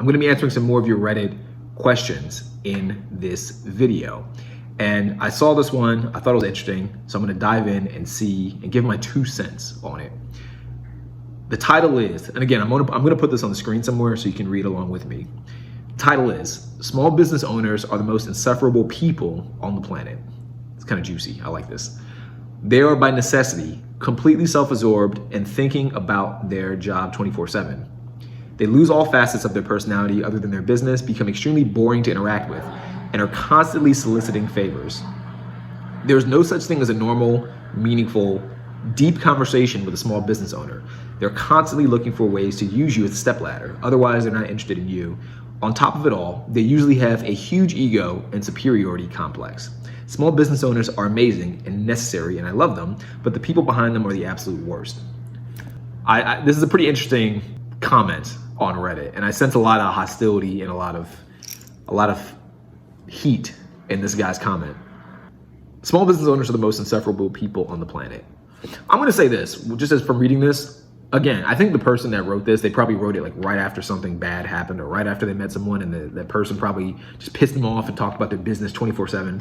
I'm going to be answering some more of your Reddit questions in this video. And I saw this one, I thought it was interesting, so I'm going to dive in and see and give my 2 cents on it. The title is, and again, I'm going to put this on the screen somewhere so you can read along with me. Title is, Small Business Owners Are the Most Insufferable People on the Planet. It's kind of juicy, I like this. They are by necessity completely self-absorbed and thinking about their job 24/7. They lose all facets of their personality other than their business, become extremely boring to interact with, and are constantly soliciting favors. There's no such thing as a normal, meaningful, deep conversation with a small business owner. They're constantly looking for ways to use you as a stepladder. Otherwise, they're not interested in you. On top of it all, they usually have a huge ego and superiority complex. Small business owners are amazing and necessary, and I love them, but the people behind them are the absolute worst. This is a pretty interesting comment on Reddit, and I sense a lot of hostility and a lot of heat in this guy's comment. Small business owners are the most insufferable people on the planet. I'm going to say this, just as from reading this, again, I think the person that wrote this, they probably wrote it like right after something bad happened or right after they met someone, and that person probably just pissed them off and talked about their business 24/7.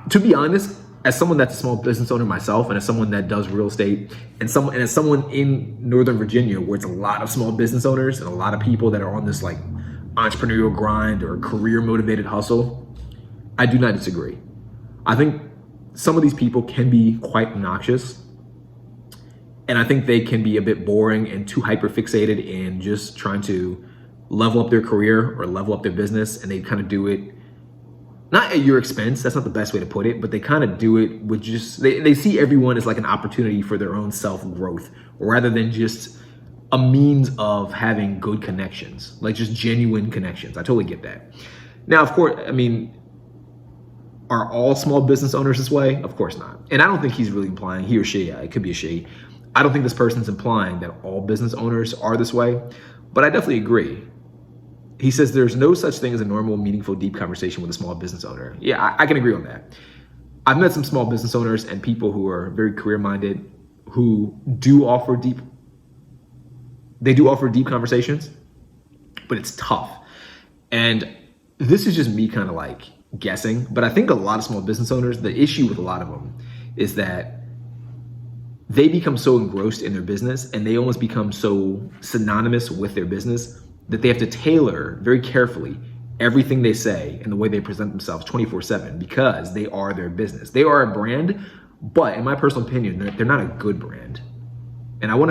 To be honest, as someone that's a small business owner myself, and as someone that does real estate, and as someone in Northern Virginia where it's a lot of small business owners and a lot of people that are on this like entrepreneurial grind or career motivated hustle, I do not disagree. I think some of these people can be quite obnoxious, and I think they can be a bit boring and too hyper fixated in just trying to level up their career or level up their business, and they kind of do it not at your expense, that's not the best way to put it, but they kind of do it with just, they see everyone as like an opportunity for their own self-growth rather than just a means of having good connections, like just genuine connections. I totally get that. Now, of course, I mean, are all small business owners this way? Of course not. And I don't think he's really implying, he or she, it could be a she, I don't think this person's implying that all business owners are this way, but I definitely agree. He says there's no such thing as a normal, meaningful, deep conversation with a small business owner. Yeah, I can agree on that. I've met some small business owners and people who are very career-minded who do offer deep conversations, but it's tough. And this is just me kind of like guessing, but I think a lot of small business owners, the issue with a lot of them is that they become so engrossed in their business and they almost become so synonymous with their business that they have to tailor very carefully everything they say and the way they present themselves 24/7 because they are their business. They are a brand, but in my personal opinion, they're not a good brand. And I know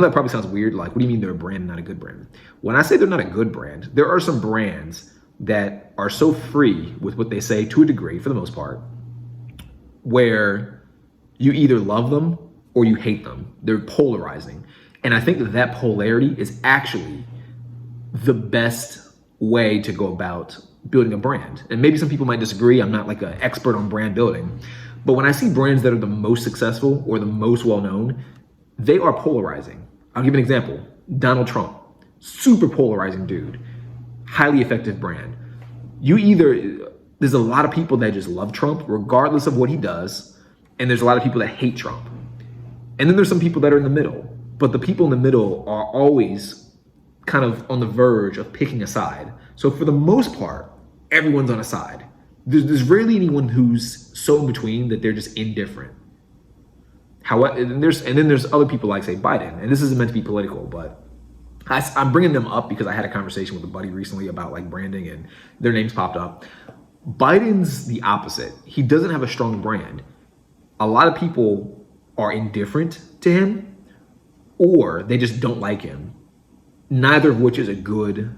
that probably sounds weird. Like, what do you mean they're a brand and not a good brand? When I say they're not a good brand, there are some brands that are so free with what they say to a degree, for the most part, where you either love them or you hate them. They're polarizing. And I think that polarity is actually the best way to go about building a brand. And maybe some people might disagree. I'm not like an expert on brand building, but when I see brands that are the most successful or the most well-known, they are polarizing. I'll give you an example. Donald Trump, super polarizing dude, highly effective brand. There's a lot of people that just love Trump regardless of what he does, and there's a lot of people that hate Trump. And then there's some people that are in the middle, but the people in the middle are always kind of on the verge of picking a side. So for the most part, everyone's on a side. There's rarely anyone who's so in between that they're just indifferent. However, and then there's other people like, say, Biden, and this isn't meant to be political, but I'm bringing them up because I had a conversation with a buddy recently about like branding and their names popped up. Biden's the opposite. He doesn't have a strong brand. A lot of people are indifferent to him or they just don't like him. Neither of which is a good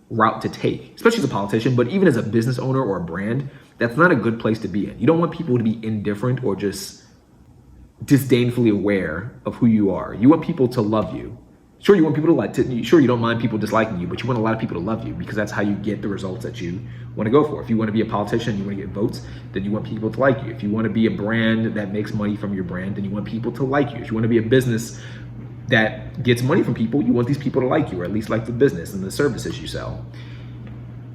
route to take, especially as a politician, but even as a business owner or a brand, that's not a good place to be in. You don't want people to be indifferent or just disdainfully aware of who you are. You want people to love you. Sure, you want people sure, you don't mind people disliking you, but you want a lot of people to love you because that's how you get the results that you want to go for. If you want to be a politician, you want to get votes, then you want people to like you. If you want to be a brand that makes money from your brand, then you want people to like you. If you want to be a business that gets money from people, you want these people to like you, or at least like the business and the services you sell.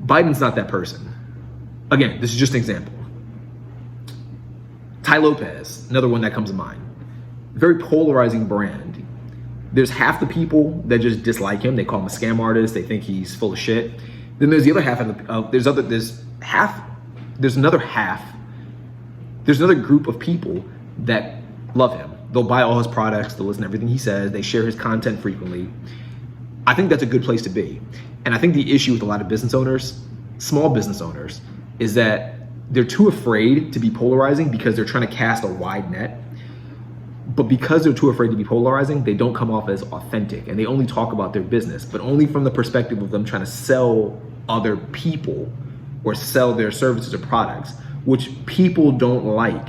Biden's not that person. Again, this is just an example. Tai Lopez, another one that comes to mind. Very polarizing brand. There's half the people that just dislike him. They call him a scam artist. They think he's full of shit. Then there's the other half there's another group of people that love him. They'll buy all his products, they'll listen to everything he says, they share his content frequently. I think that's a good place to be. And I think the issue with a lot of business owners, small business owners, is that they're too afraid to be polarizing because they're trying to cast a wide net. But because they're too afraid to be polarizing, they don't come off as authentic, and they only talk about their business, but only from the perspective of them trying to sell other people or sell their services or products, which people don't like.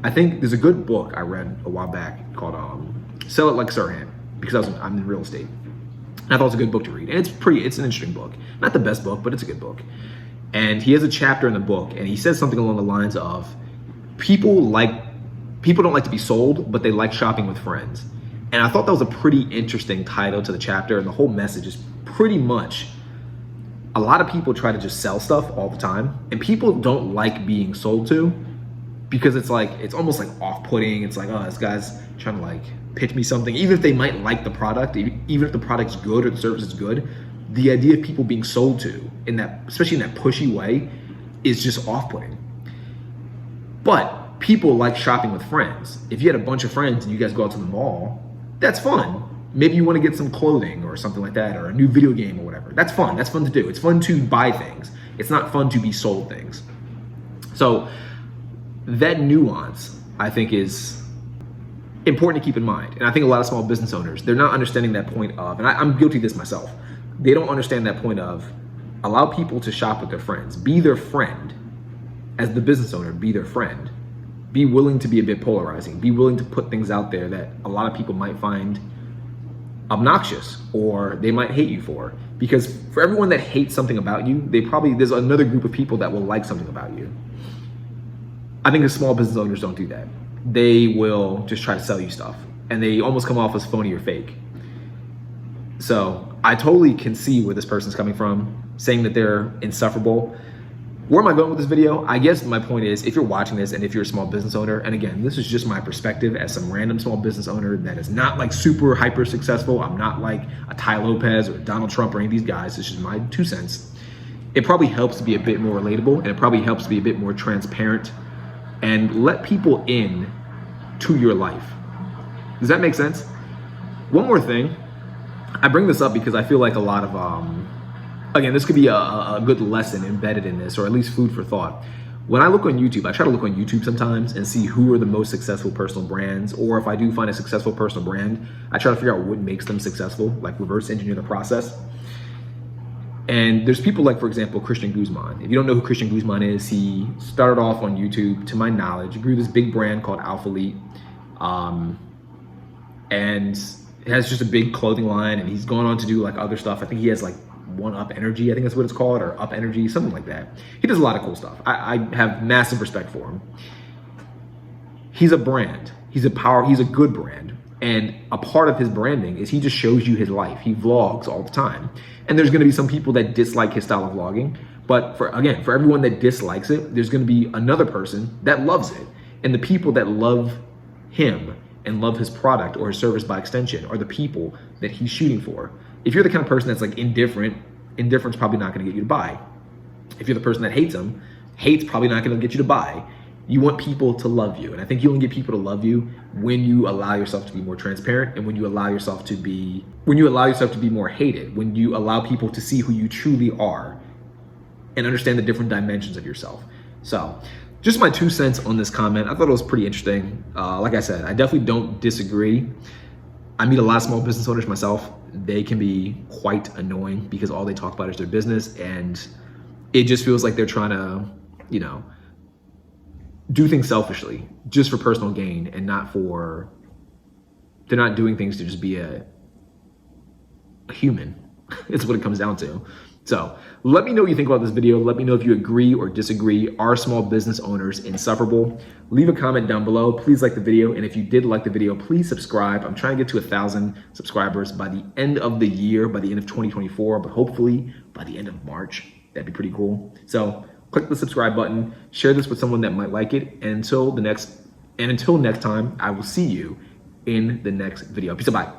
I think there's a good book I read a while back called Sell It Like Sirhan, because I'm in real estate. And I thought it was a good book to read. And it's an interesting book. Not the best book, but it's a good book. And he has a chapter in the book, and he says something along the lines of, people don't like to be sold, but they like shopping with friends. And I thought that was a pretty interesting title to the chapter, and the whole message is pretty much, a lot of people try to just sell stuff all the time, and people don't like being sold to, because it's almost like off-putting. It's like, oh, this guy's trying to like pitch me something. Even if they might like the product, even if the product's good or the service is good, the idea of people being sold to, especially in that pushy way, is just off-putting. But people like shopping with friends. If you had a bunch of friends and you guys go out to the mall, that's fun. Maybe you want to get some clothing or something like that, or a new video game or whatever. That's fun. That's fun to do. It's fun to buy things. It's not fun to be sold things. So that nuance, I think, is important to keep in mind. And I think a lot of small business owners, they're not understanding that point of, and I'm guilty of this myself, they don't understand that point of, allow people to shop with their friends. Be their friend. As the business owner, be their friend. Be willing to be a bit polarizing. Be willing to put things out there that a lot of people might find obnoxious or they might hate you for. Because for everyone that hates something about you, there's another group of people that will like something about you. I think the small business owners don't do that. They will just try to sell you stuff, and they almost come off as phony or fake. So I totally can see where this person's coming from, saying that they're insufferable. Where am I going with this video? I guess my point is, if you're watching this and if you're a small business owner, and again, this is just my perspective as some random small business owner that is not like super hyper successful. I'm not like a Ty Lopez or Donald Trump or any of these guys. It's just my 2 cents. It probably helps to be a bit more relatable, and it probably helps to be a bit more transparent and let people in to your life. Does that make sense? One more thing. I bring this up because I feel like a lot of, again, this could be a good lesson embedded in this, or at least food for thought. When I look on YouTube, I try to look on YouTube sometimes and see who are the most successful personal brands, or if I do find a successful personal brand, I try to figure out what makes them successful, like reverse engineer the process. And there's people like, for example, Christian Guzman. If you don't know who Christian Guzman is, he started off on YouTube, to my knowledge, grew this big brand called Alpha Elite, and it has just a big clothing line, and he's gone on to do like other stuff. I think he has like One Up Energy, I think that's what it's called, or Up Energy, something like that. He does a lot of cool stuff. I have massive respect for him. He's a brand. He's a good brand. And a part of his branding is he just shows you his life. He vlogs all the time. And there's gonna be some people that dislike his style of vlogging. But for everyone that dislikes it, there's gonna be another person that loves it. And the people that love him and love his product or his service by extension are the people that he's shooting for. If you're the kind of person that's like indifferent, indifferent's probably not gonna get you to buy. If you're the person that hates him, hate's probably not gonna get you to buy. You want people to love you. And I think you only get people to love you when you allow yourself to be more transparent, and when you allow yourself to be more hated, when you allow people to see who you truly are and understand the different dimensions of yourself. So just my 2 cents on this comment. I thought it was pretty interesting. Like I said, I definitely don't disagree. I meet a lot of small business owners myself. They can be quite annoying because all they talk about is their business, and it just feels like they're trying to, do things selfishly, just for personal gain, and they're not doing things to just be a human. It's what it comes down to. So let me know what you think about this video. Let me know if you agree or disagree. Are small business owners insufferable? Leave a comment down below. Please like the video. And if you did like the video, please subscribe. I'm trying to get to 1,000 subscribers by the end of the year, by the end of 2024, but hopefully by the end of March. That'd be pretty cool. So click the subscribe button, share this with someone that might like it. And until next time, I will see you in the next video. Peace out, bye.